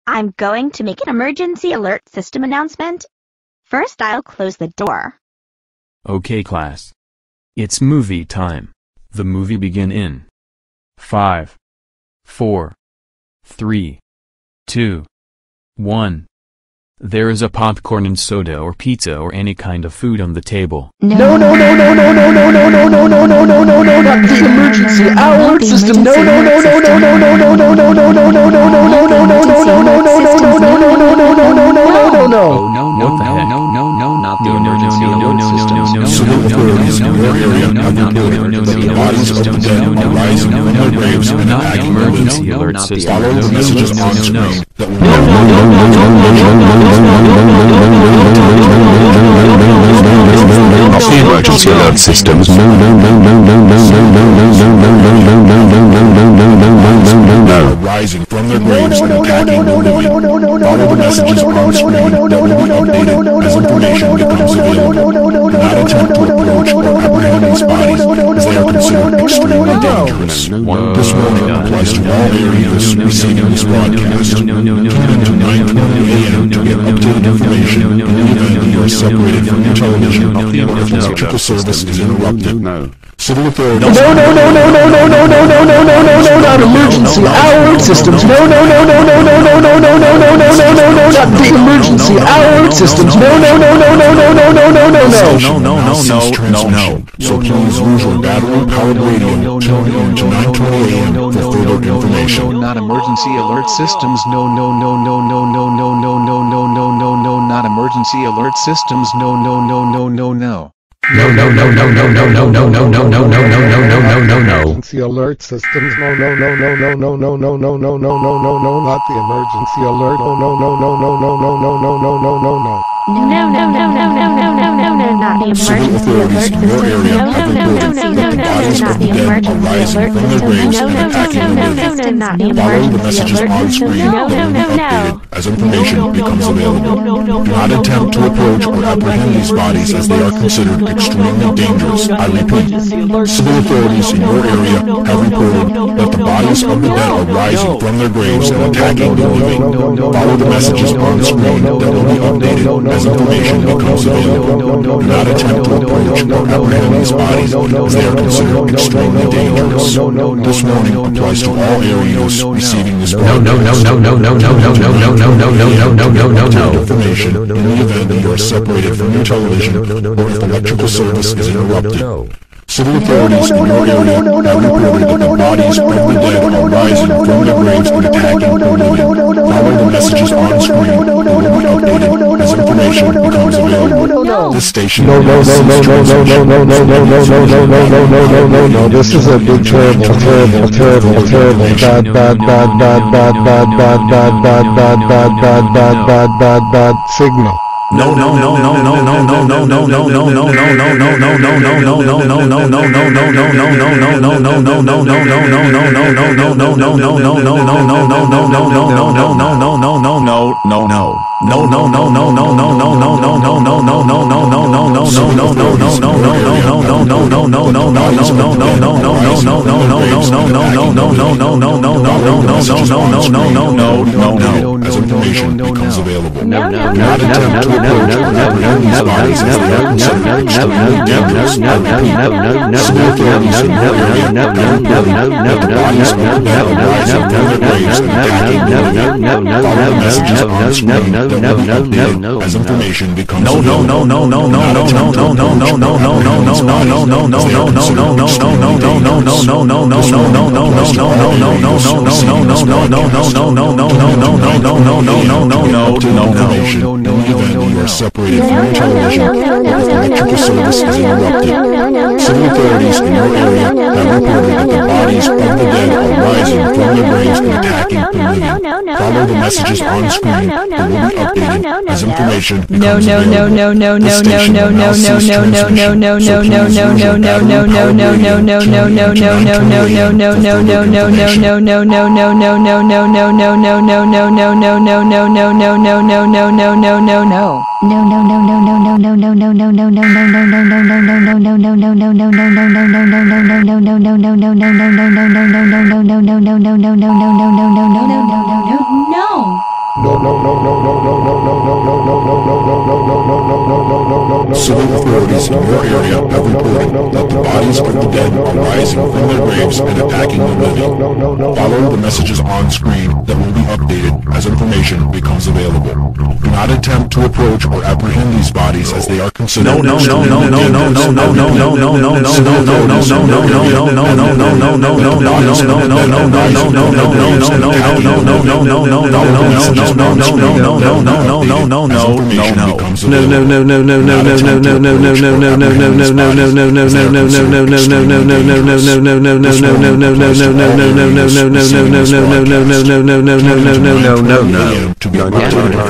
I'm going to make an emergency alert system announcement. First, I'll close the door. Okay, class. It's movie time. The movie begin in 5, 4, 3, 2, 1. There is a popcorn and soda or pizza or any kind of food on the table. No, not the emergency alert system. No, emergency alert system. Emergency alert systems. Rising from their graves and attacking the living. Follow the messages on screen that will be updated as information becomes available. Do not attempt to approach or apprehend these bodies as they are considered extremely dangerous. This warning applies to all areas receiving this broadcast. Tune into 9:20 a.m. to get updated information in the event you are separated from your television or if electrical service is interrupted. Civil authorities. Not emergency alert systems. Not the emergency alert systems. No. So please use your battery-powered radio. Tune in to 9:20 a.m. for further information. Not emergency alert systems. No. Not emergency alert systems. No. Emergency alert systems. No. Not the emergency alert. No. Not the emergency alert system. Not the emergency alert system. Not the emergency alert system. As information becomes available. Do not attempt to approach or apprehend these bodies as they are considered extremely dangerous. I repeat, civil authorities in your area have reported that the bodies of the dead are rising from their graves and attacking the living. Follow the messages on the screen that will be updated as information becomes available. Do not attempt to approach or apprehend these bodies as they are considered extremely dangerous. This warning applies to all areas receiving this broadcast. Information in the event that you are separated from your television or if electrical service is interrupted. Civil authorities in your area have reported that the bodies of the dead are rising from their graves and attacking the living. Follow the messages on screen that will be updated as information becomes available. This station no. This is a big terrible bad signal. As information becomes available. Not attempt to approach or apprehend these bodies as they are considered extremely dangerous. Civil authorities in your area have reported that the bodies of the dead are rising from their graves and attacking the living. Follow the messages on screen that will be updated as information becomes available. Not attempt to approach or apprehend these bodies as they are considered extremely dangerous. This warning applies to all areas receiving this broadcast. Information in the event you are separated from your television or if electrical service is interrupted. Civil authorities in your area have reported that the bodies of the dead are rising from their graves and attacking the living. Follow the messages on screen that will be updated as information becomes available. This station will now cease transmission, so please use your battery-powered radio. Tune in to 9:20 a.m. for further information. No. Civil authorities in your area have reported that the bodies of the dead are rising from their graves and attacking the living. Follow the messages on screen that will be updated as information becomes available. Do not attempt to approach or apprehend these bodies as they are considered to be updated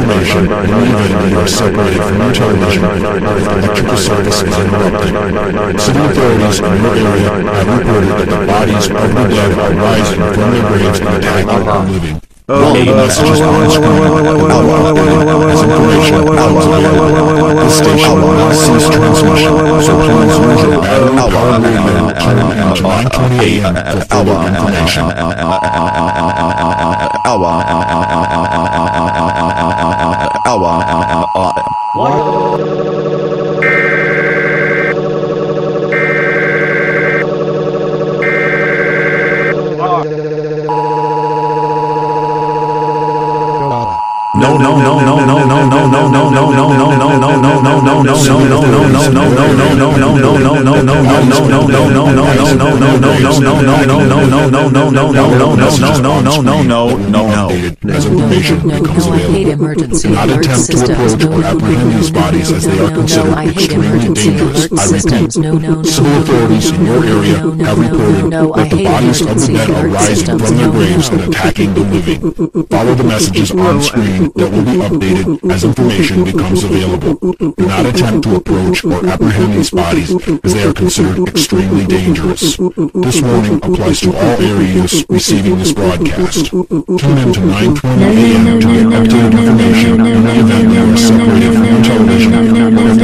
information when you are separated from your television if electrical service is interrupted. City authorities in your area have reported that the bodies of the dead are rising from their graves and attacking the living. Follow the messages on screen as information comes available. This station will now cease transmission, so please use your battery-powered radio tuned into 9:20 a.m. for further information. As information becomes available. Do not attempt to approach or apprehend these bodies as they are considered extremely dangerous. I repeat, civil authorities in your area have reported that the bodies of the dead are rising from their graves and attacking the living. Follow the messages on screen that will be updated as information becomes available. Do not attempt to approach or apprehend these bodies as they are considered extremely dangerous. This warning applies to all areas receiving this broadcast. Tune in to 9:20 a.m. to get updated information in the event you are separated from your television if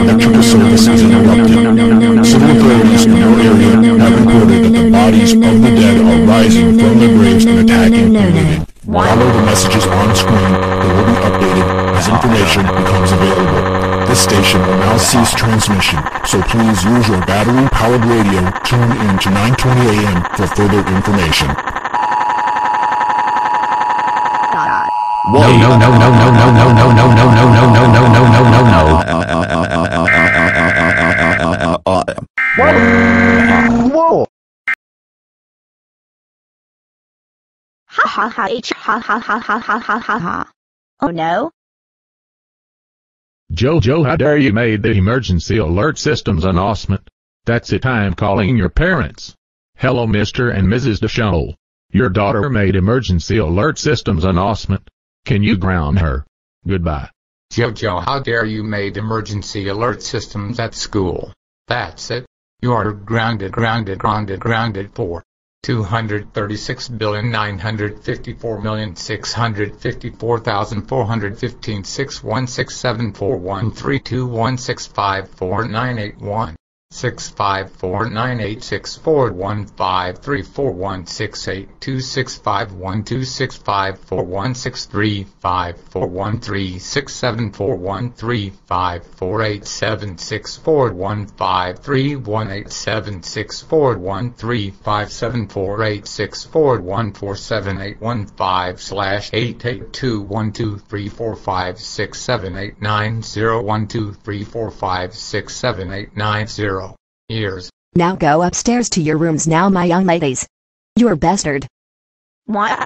electrical service is interrupted. Civil authorities in your area have reported that the bodies of the dead are rising from their graves and attacking the living. Follow the messages on screen that will be updated as information becomes available. This station will now cease transmission, so please use your battery-powered radio tuned in to 9:20 a.m. for further information. Whoa! Ha ha ha h ha ha ha ha ha ha ha ha. Oh no. Jojo, how dare you made the emergency alert system's announcement. That's it, I'm calling your parents. Hello Mr. and Mrs. DeShow. Your daughter made emergency alert system's announcement. Can you ground her? Goodbye. Jojo, how dare you made emergency alert systems at school. That's it. You are grounded for 236,954,654,616,7413216549816549864153415341534168415341683416841684168 236,954,654,616,74132165415341678901234567890. Years. Now go upstairs to your rooms now, my young ladies. You're bastard. What?